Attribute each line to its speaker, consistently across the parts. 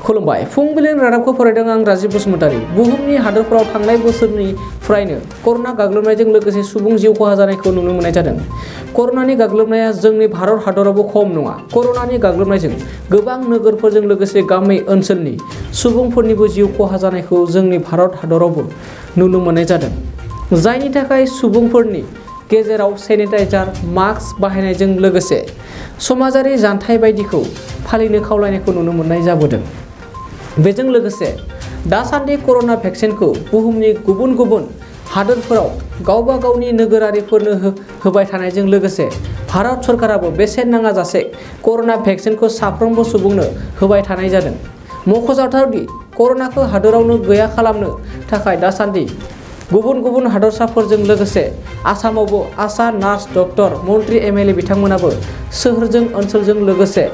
Speaker 1: खुलुमबाय फुंबिलिनि रादाबखौ फरायदों आं राजीब बसुमतारी। बुहुमनि हादोरफोराव थांनाय बोसोरनिफ्रायनो करोना गाग्लोबनायजों लोगोसे सुबुं जिउ खहा जानायखौ नुनो मोननाय जादों। करोनानि गाग्लोबनाया जोंनि भारत हादरावबो खम नङा। करोनानि गाग्लोबनायजों गोबां नोगोरफोरजों लोगोसे गामि ओनसोलनि सुबुंफोरनिबो जिउ खहा जानायखौ जोंनि भारत हादरावबो नुनो मोननाय जादों। जायनि थाखाय सुबुंफोरनि गेजेराव सेनिटाइजार मास्क बाहायनायजों लोगोसे समाजारि जानथाय बायदिखौ फालिनो खावलायनायखौ नुनो मोननाय जाबोदों। बेजों लोगोसे दासान्दि करोना भेक्सिनखौ बुहुमनि गुबुन गुबुन हादोरफोराव गावबा गावनि नोगोरारिफोरनो होबाय थानायजों लोगोसे भारत सरकाराबो बेसेन नाङाजासे करोना भेक्सिनखौ साफ्रोमबो सुबुंनो होबाय थानाय जादों। मख'जाथावदि करोनाखौ हादोरावनो गैया खालामनो थाखाय दासान्दि गुबुन गुबुन हादरसाफोरजों लोगोसे आसामावबो आशा नार्स डक्टर मन्त्रि एमएलए बिथांमोनाबो सोहोरजों ओनसोलजों लोगोसे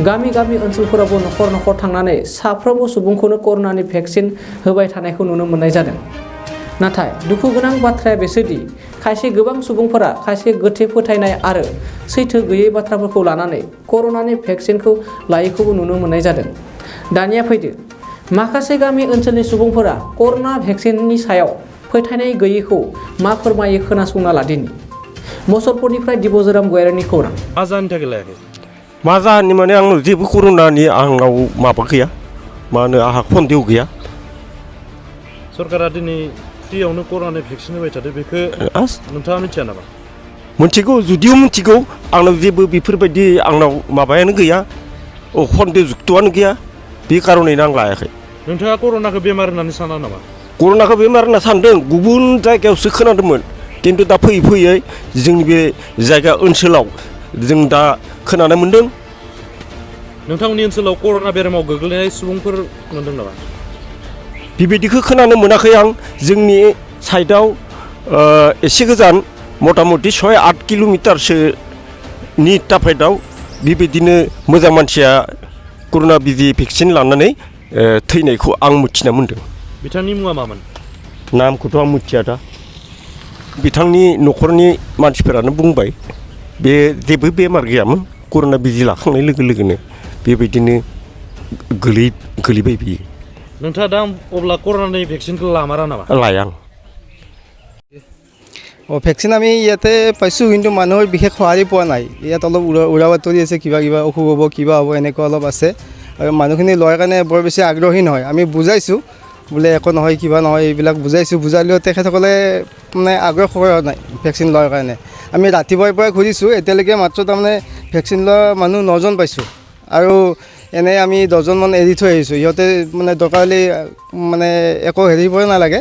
Speaker 1: गामि गामि ओनसोलफोरावबो न'खर न'खर थांनानै साफ्रोमबो सुबुंखौनो करोनानि भेक्सिन होबाय थानायखौ नुनो मोननाय जादों। नाथाय दुखु गोनां बाथ्राया बेसोदि खायसे गोबां सुबुंफोरा खायसे गोथे फोथायनाय आरो सैथो गैयै बाथ्राफोरखौ लानानै करोनानि भेक्सिनखौ लायैखौबो नुनो मोननाय जादों। दानिया फैदो माखासे गामि ओनसोलनि सुबुंफोरा करोना भेक्सिननि सायाव फोथायनाय गैयैखौ मा फोरमायो खोनासंना लादिनि। मसलपुरनिफ्राय दिबजराम गयारिनि खौरां।
Speaker 2: मा जाहोननि थाखाय लायाखै?
Speaker 3: मा जाहोननि माने आंनाव जेबो कर'नानि आंनाव माबा गैया, मा होनो आंहा सन्देह गैया।
Speaker 2: सरकारा दिनै फ्रियावनो करोनानि भेक्सिन होबाय थादों, बेखौ नोंथाङा मिथिया नामा?
Speaker 3: मिथिगौ, जुदिও मिथिगौ, आंनाव जेबो बेफोरबायदि आंनाव माबायानो गैया, सन्देह जुक्तआनो गैया, बे खार'नैनो आं लायाखै।
Speaker 2: नोंथाङा करोनाखौ बेमार होननानै साना नामा?
Speaker 3: कर'नाखौ बेमार होनना सानदों, गुबुन जायगायावसो खोनादोंमोन, खिन्थु दा फैयै फैयै जोंनि बे जायगा ओनसोलाव जों दा खोनानो मोन्दों।
Speaker 2: नोंथांमोननि ओनसोलाव करोना बेरामाव गोग्लैनाय सुबुंफोर मोनदों नामा?
Speaker 3: बेबायदिखौ खोनानो मोनाखै आं। जोंनि साइडआव एसे गोजान मथा मथि 6-8 किल'मिटारसोनि टाफाइदाव बेबायदिनो मोजां मानसिया करोना बिजि भेक्सिन लानानै थैनायखौ आं मिथिना मोन्दों।
Speaker 2: बिथांनि मुङा मामोन?
Speaker 3: नामखौथ' आं मिथिया दा। बिथांनि न'खरनि मानसिफोरानो बुंबाय बे जेबो बेमार गैयामोन, करोना बिजि लाखांनाय लोगो लोगोनो बेबायदिनो गोलैबाय बियो।
Speaker 2: नोंथाङा दा अब्ला करोनानि भेक्सिनखौ लामारा नामा?
Speaker 3: লায়াং।
Speaker 4: ভেকচিন আমি ইয়াতে পাইছোঁ, কিন্তু মানুহৰ বিশেষ সঁহাৰি পোৱা নাই। ইয়াত অলপ উৰা বাতৰি আছে, কিবা অসুখ হ'ব, কিবা হ'ব, এনেকুৱা অলপ আছে। আৰু মানুহখিনি লোৱাৰ কাৰণে বৰ বেছি আগ্ৰহী নহয়। আমি বুজাইছোঁ বোলে একো নহয়, কিবা নহয়, এইবিলাক বুজাইছোঁ। বুজালেও তেখেতসকলে মানে আগ্ৰহ কৰা নাই ভেকচিন লোৱাৰ কাৰণে। আমি ৰাতিপুৱাৰ পৰা ঘূৰিছোঁ, এতিয়ালৈকে মাত্ৰ তাৰমানে ভেকচিন লোৱা মানুহ 9জন পাইছোঁ। আৰু এনে আমি 10জনমান এৰি থৈ আহিছোঁ। সিহঁতে মানে দৰকাৰ হ'লে মানে একো হেৰি কৰিব নালাগে,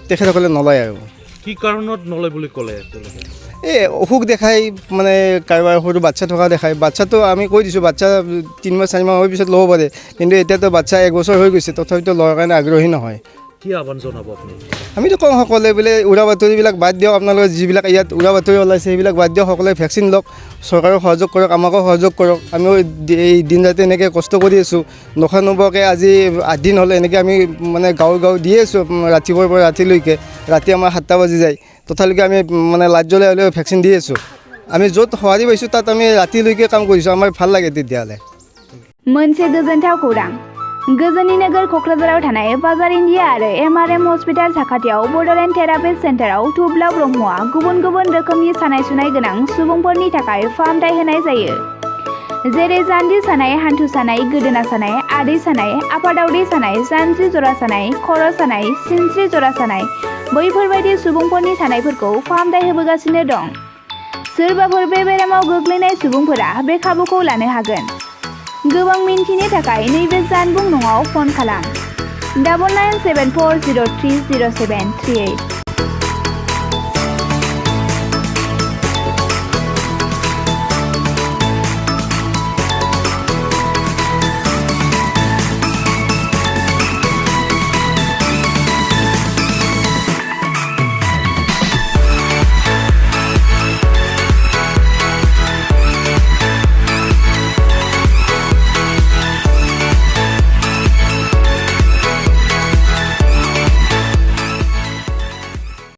Speaker 4: তেখেতসকলে নলয়। আৰু
Speaker 2: কি কাৰণত নলয় বুলি ক'লে?
Speaker 4: এই অসুখ দেখাই, মানে কাৰোবাৰ সৰু বাচ্চা থকা দেখায়। বাচ্চাটো আমি কৈ দিছোঁ বাচ্চা 3-4 মাহ হোৱাৰ পিছত ল'ব পাৰে, কিন্তু এতিয়াতো বাচ্চা 1 বছৰ হৈ গৈছে, তথাপিতো লোৱাৰ কাৰণে আগ্ৰহী নহয়।
Speaker 2: কি আহ্বান জনাব আপুনি?
Speaker 4: আমিতো কওঁ সকলোৱে বোলে উৰা বাতৰিবিলাক বাদ দিয়ক, আপোনালোকে যিবিলাক ইয়াত উৰা বাতৰি ওলাইছে সেইবিলাক বাদ দিয়ক, সকলোৱে ভেকচিন লওক, চৰকাৰক সহযোগ কৰক, আমাকো সহযোগ কৰক। আমিও এই দিন ৰাতি এনেকৈ কষ্ট কৰি আছোঁ, নোখোৱা নোবোৱাকৈ আজি 8 দিন হ'লে এনেকৈ আমি মানে গাঁও দি আছোঁ, ৰাতিপুৱাৰ পৰা ৰাতিলৈকে। ৰাতি আমাৰ 7টা বাজি যায়, তথাপিও আমি মানে লাইট জ্বলাই হ'লেও ভেকচিন দি আছোঁ। আমি য'ত সঁহাৰি পাইছোঁ তাত আমি ৰাতিলৈকে কাম কৰিছোঁ, আমাৰ ভাল লাগে তেতিয়াহ'লে।
Speaker 5: मोनसे गोजोनथाव खौरां। गोजोननि नोगोर क'क्राझाराव थानाय बाजार इन्डिया आरो एमआरएम हस्पिटाल साखाथियाव बड'लेण्ड थेरापिस्ट सेन्टाराव थुब्ला ब्रह्मआ गुबुन गुबुन रोखोमनि सानाय सुनाय गोनां सुबुंफोरनि थाखाय फाहामथाय होनाय जायो। जेरै जान्जि सानाय, हान्थु सानाय, गोदोना सानाय, आदै सानाय, आफादावदै सानाय, जानजि जरा सानाय, खर' सानाय, सिनस्रि जरा सानाय, बैफोरबायदि सुबुंफोरनि सानायफोरखौ फाहामथाय होबोगासिनो दं। सोरबाफोर बे बेरामाव गोग्लैनाय सुबुंफोरा बे खाबुखौ लानो हागोन। गोबां मिन्थिनो थाखाय नैबे जानबुं नङाव फन खालाम 9974030738।